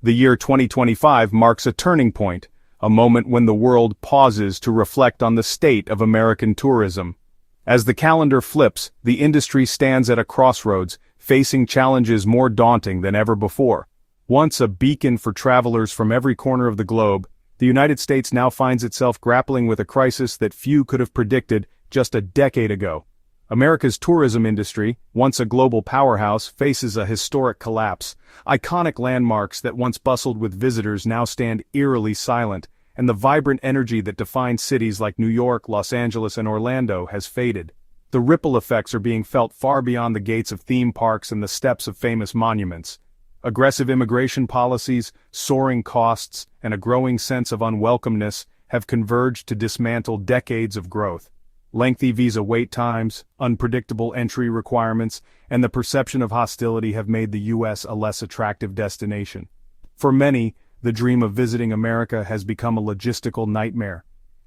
The year 2025 marks a turning point, a moment when the world pauses to reflect on the state of American tourism. As the calendar flips, the industry stands at a crossroads, facing challenges more daunting than ever before. Once a beacon for travelers from every corner of the globe, the United States now finds itself grappling with a crisis that few could have predicted just a decade ago. America's tourism industry, once a global powerhouse, faces a historic collapse. Iconic landmarks that once bustled with visitors now stand eerily silent, and the vibrant energy that defined cities like New York, Los Angeles, and Orlando has faded. The ripple effects are being felt far beyond the gates of theme parks and the steps of famous monuments. Aggressive immigration policies, soaring costs, and a growing sense of unwelcomeness have converged to dismantle decades of growth. Lengthy visa wait times, unpredictable entry requirements, and the perception of hostility have made the U.S. a less attractive destination. For many, the dream of visiting America has become a logistical nightmare.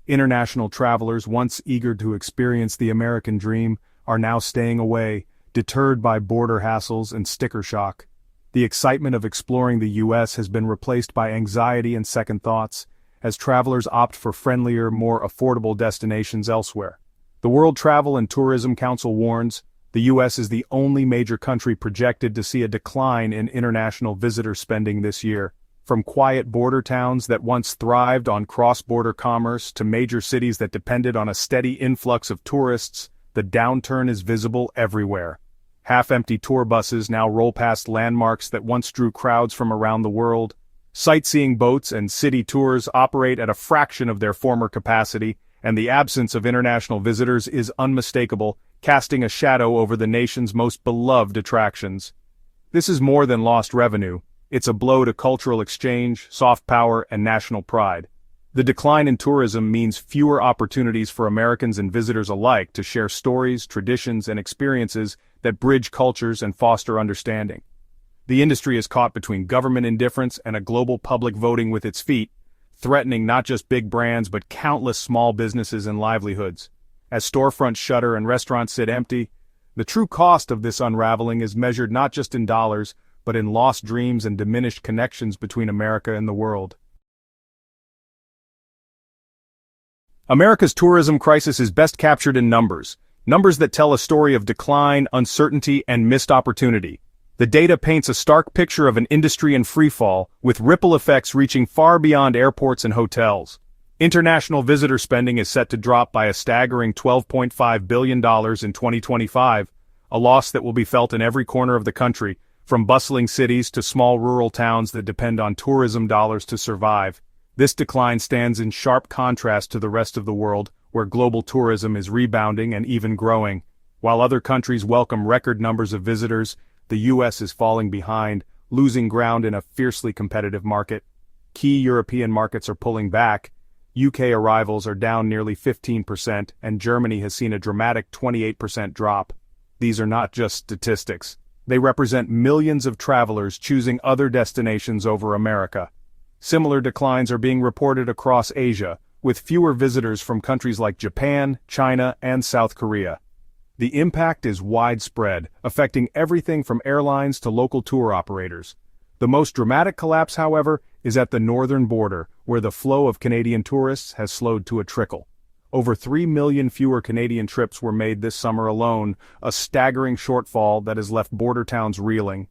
International travelers, once eager to experience the American dream, are now staying away, deterred by border hassles and sticker shock. The excitement of exploring the U.S. has been replaced by anxiety and second thoughts, as travelers opt for friendlier, more affordable destinations elsewhere. The World Travel and Tourism Council warns, the U.S. is the only major country projected to see a decline in international visitor spending this year. From quiet border towns that once thrived on cross-border commerce to major cities that depended on a steady influx of tourists, the downturn is visible everywhere. Half-empty tour buses now roll past landmarks that once drew crowds from around the world. Sightseeing boats and city tours operate at a fraction of their former capacity, and the absence of international visitors is unmistakable, casting a shadow over the nation's most beloved attractions. This is more than lost revenue. It's a blow to cultural exchange, soft power, and national pride. The decline in tourism means fewer opportunities for Americans and visitors alike to share stories, traditions, and experiences that bridge cultures and foster understanding. The industry is caught between government indifference and a global public voting with its feet, threatening not just big brands but countless small businesses and livelihoods. As storefronts shutter and restaurants sit empty, the true cost of this unraveling is measured not just in dollars, but in lost dreams and diminished connections between America and the world. America's tourism crisis is best captured in numbers that tell a story of decline, uncertainty, and missed opportunity. The data paints a stark picture of an industry in freefall, with ripple effects reaching far beyond airports and hotels. International visitor spending is set to drop by a staggering $12.5 billion in 2025, a loss that will be felt in every corner of the country, from bustling cities to small rural towns that depend on tourism dollars to survive. This decline stands in sharp contrast to the rest of the world, where global tourism is rebounding and even growing. While other countries welcome record numbers of visitors, the U.S. is falling behind, losing ground in a fiercely competitive market. Key European markets are pulling back. UK arrivals are down nearly 15%, and Germany has seen a dramatic 28% drop. These are not just statistics. They represent millions of travelers choosing other destinations over America. Similar declines are being reported across Asia, with fewer visitors from countries like Japan, China, and South Korea. The impact is widespread, affecting everything from airlines to local tour operators. The most dramatic collapse, however, is at the northern border, where the flow of Canadian tourists has slowed to a trickle. Over 3 million fewer Canadian trips were made this summer alone, a staggering shortfall that has left border towns reeling.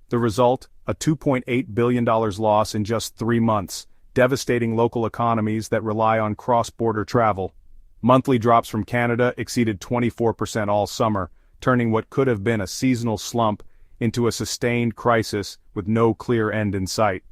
The result, a $2.8 billion loss in just 3 months, devastating local economies that rely on cross-border travel. Monthly drops from Canada exceeded 24% all summer, turning what could have been a seasonal slump into a sustained crisis with no clear end in sight.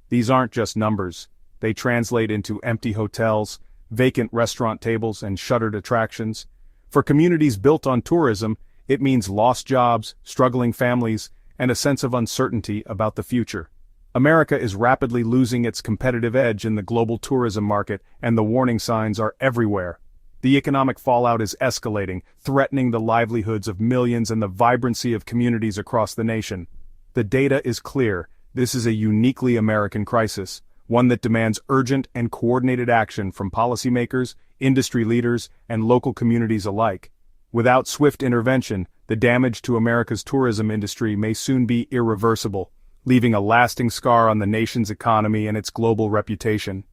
These aren't just numbers. They translate into empty hotels, vacant restaurant tables, and shuttered attractions. For communities built on tourism, it means lost jobs, struggling families, and a sense of uncertainty about the future. America is rapidly losing its competitive edge in the global tourism market, and the warning signs are everywhere. The economic fallout is escalating, threatening the livelihoods of millions and the vibrancy of communities across the nation. The data is clear. This is a uniquely American crisis, one that demands urgent and coordinated action from policymakers, industry leaders, and local communities alike. Without swift intervention, the damage to America's tourism industry may soon be irreversible, leaving a lasting scar on the nation's economy and its global reputation.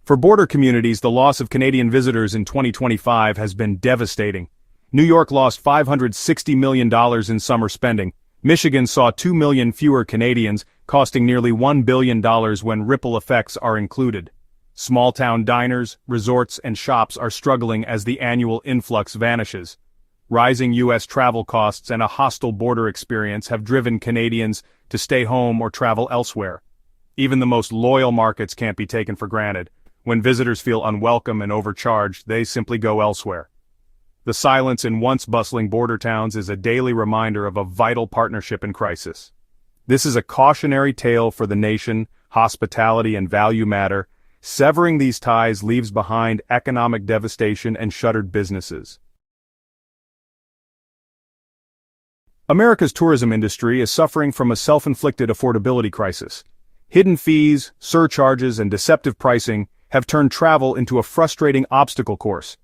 For border communities, the loss of Canadian visitors in 2025 has been devastating. New York lost $560 million in summer spending. Michigan saw 2 million fewer Canadians, costing nearly $1 billion when ripple effects are included. Small-town diners, resorts, and shops are struggling as the annual influx vanishes. Rising U.S. travel costs and a hostile border experience have driven Canadians to stay home or travel elsewhere. Even the most loyal markets can't be taken for granted. When visitors feel unwelcome and overcharged, they simply go elsewhere. The silence in once bustling border towns is a daily reminder of a vital partnership in crisis. This is a cautionary tale for the nation. Hospitality and value matter. Severing these ties leaves behind economic devastation and shuttered businesses. America's tourism industry is suffering from a self-inflicted affordability crisis. Hidden fees, surcharges, and deceptive pricing have turned travel into a frustrating obstacle course.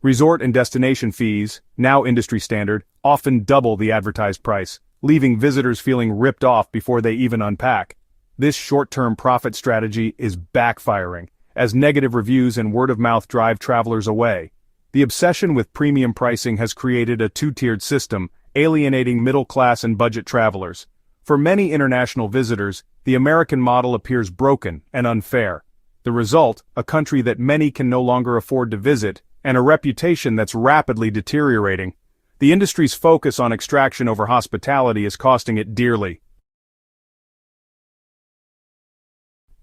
Resort and destination fees, now industry standard, often double the advertised price, leaving visitors feeling ripped off before they even unpack. This short-term profit strategy is backfiring, as negative reviews and word-of-mouth drive travelers away. The obsession with premium pricing has created a two-tiered system, alienating middle-class and budget travelers. For many international visitors, the American model appears broken and unfair. The result, a country that many can no longer afford to visit, and a reputation that's rapidly deteriorating. The industry's focus on extraction over hospitality is costing it dearly.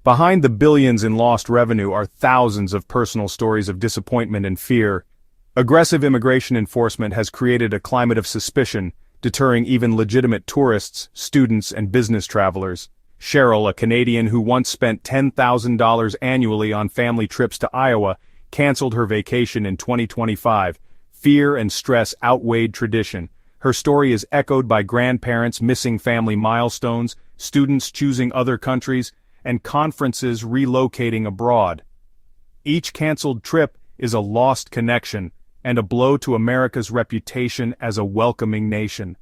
Behind the billions in lost revenue are thousands of personal stories of disappointment and fear. Aggressive immigration enforcement has created a climate of suspicion, deterring even legitimate tourists, students, and business travelers. Cheryl, a Canadian who once spent $10,000 annually on family trips to Iowa, canceled her vacation in 2025. Fear and stress outweighed tradition. Her story is echoed by grandparents missing family milestones, students choosing other countries, and conferences relocating abroad. Each canceled trip is a lost connection, and a blow to America's reputation as a welcoming nation.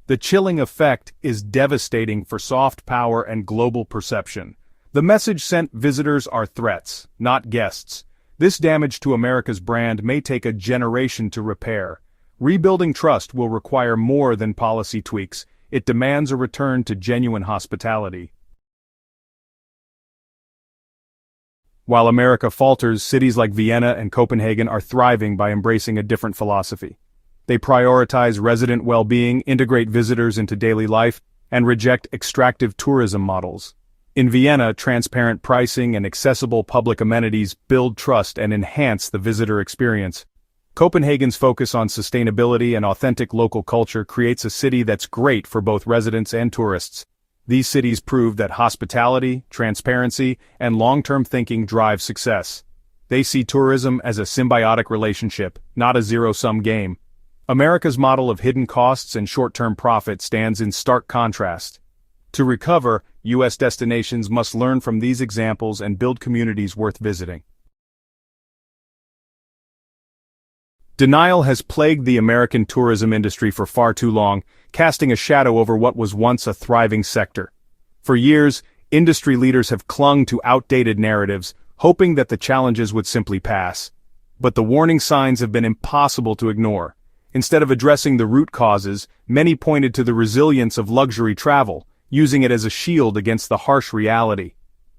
The chilling effect is devastating for soft power and global perception. The message sent visitors are threats, not guests. This damage to America's brand may take a generation to repair. Rebuilding trust will require more than policy tweaks. It demands a return to genuine hospitality. While America falters, cities like Vienna and Copenhagen are thriving by embracing a different philosophy. They prioritize resident well-being, integrate visitors into daily life, and reject extractive tourism models. In Vienna, transparent pricing and accessible public amenities build trust and enhance the visitor experience. Copenhagen's focus on sustainability and authentic local culture creates a city that's great for both residents and tourists. These cities prove that hospitality, transparency, and long-term thinking drive success. They see tourism as a symbiotic relationship, not a zero-sum game. America's model of hidden costs and short-term profit stands in stark contrast. To recover, U.S. destinations must learn from these examples and build communities worth visiting. Denial has plagued the American tourism industry for far too long, casting a shadow over what was once a thriving sector. For years, industry leaders have clung to outdated narratives, hoping that the challenges would simply pass. But the warning signs have been impossible to ignore. Instead of addressing the root causes, many pointed to the resilience of luxury travel, using it as a shield against the harsh reality.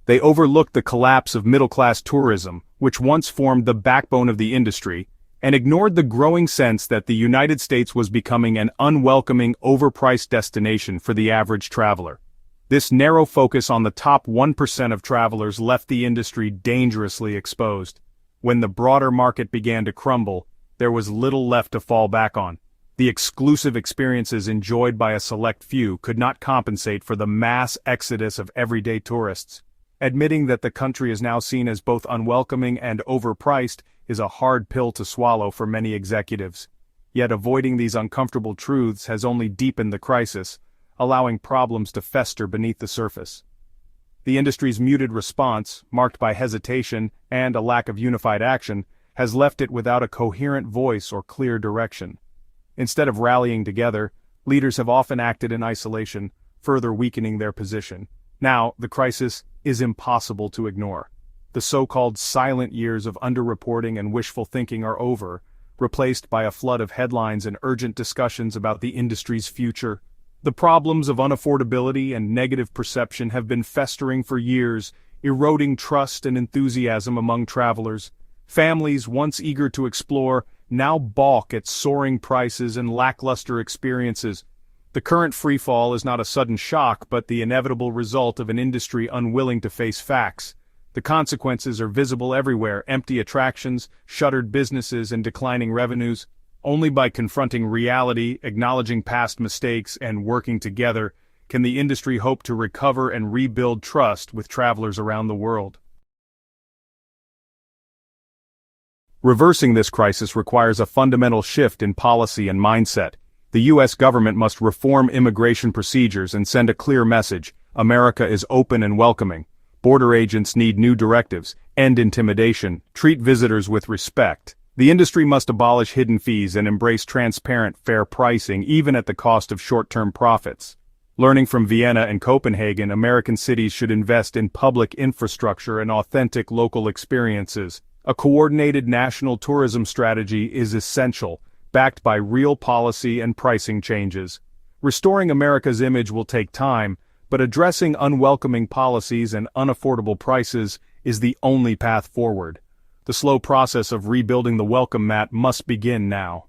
They overlooked the collapse of middle-class tourism, which once formed the backbone of the industry, and ignored the growing sense that the United States was becoming an unwelcoming, overpriced destination for the average traveler. This narrow focus on the top 1% of travelers left the industry dangerously exposed. When the broader market began to crumble, there was little left to fall back on. The exclusive experiences enjoyed by a select few could not compensate for the mass exodus of everyday tourists. Admitting that the country is now seen as both unwelcoming and overpriced is a hard pill to swallow for many executives. Yet avoiding these uncomfortable truths has only deepened the crisis, allowing problems to fester beneath the surface. The industry's muted response, marked by hesitation and a lack of unified action, has left it without a coherent voice or clear direction. Instead of rallying together, leaders have often acted in isolation, further weakening their position. Now, the crisis is impossible to ignore. The so-called silent years of underreporting and wishful thinking are over, replaced by a flood of headlines and urgent discussions about the industry's future. The problems of unaffordability and negative perception have been festering for years, eroding trust and enthusiasm among travelers. Families once eager to explore now balk at soaring prices and lackluster experiences. The current freefall is not a sudden shock but the inevitable result of an industry unwilling to face facts. The consequences are visible everywhere: empty attractions, shuttered businesses, and declining revenues. Only by confronting reality, acknowledging past mistakes, and working together can the industry hope to recover and rebuild trust with travelers around the world. Reversing this crisis requires a fundamental shift in policy and mindset. The U.S. government must reform immigration procedures and send a clear message: America is open and welcoming. Border agents need new directives: end intimidation, treat visitors with respect. The industry must abolish hidden fees and embrace transparent, fair pricing, even at the cost of short-term profits. Learning from Vienna and Copenhagen, American cities should invest in public infrastructure and authentic local experiences. A coordinated national tourism strategy is essential, backed by real policy and pricing changes. Restoring America's image will take time, but addressing unwelcoming policies and unaffordable prices is the only path forward. The slow process of rebuilding the welcome mat must begin now.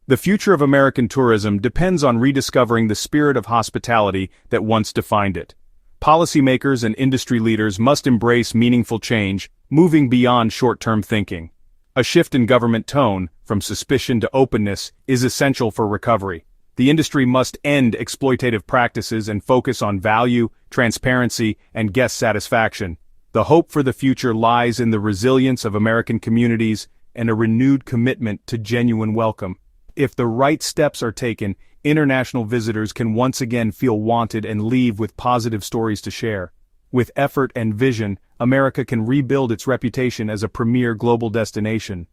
The future of American tourism depends on rediscovering the spirit of hospitality that once defined it. Policymakers and industry leaders must embrace meaningful change, moving beyond short-term thinking. A shift in government tone, from suspicion to openness, is essential for recovery. The industry must end exploitative practices and focus on value, transparency, and guest satisfaction. The hope for the future lies in the resilience of American communities and a renewed commitment to genuine welcome. If the right steps are taken, international visitors can once again feel wanted and leave with positive stories to share. With effort and vision, America can rebuild its reputation as a premier global destination.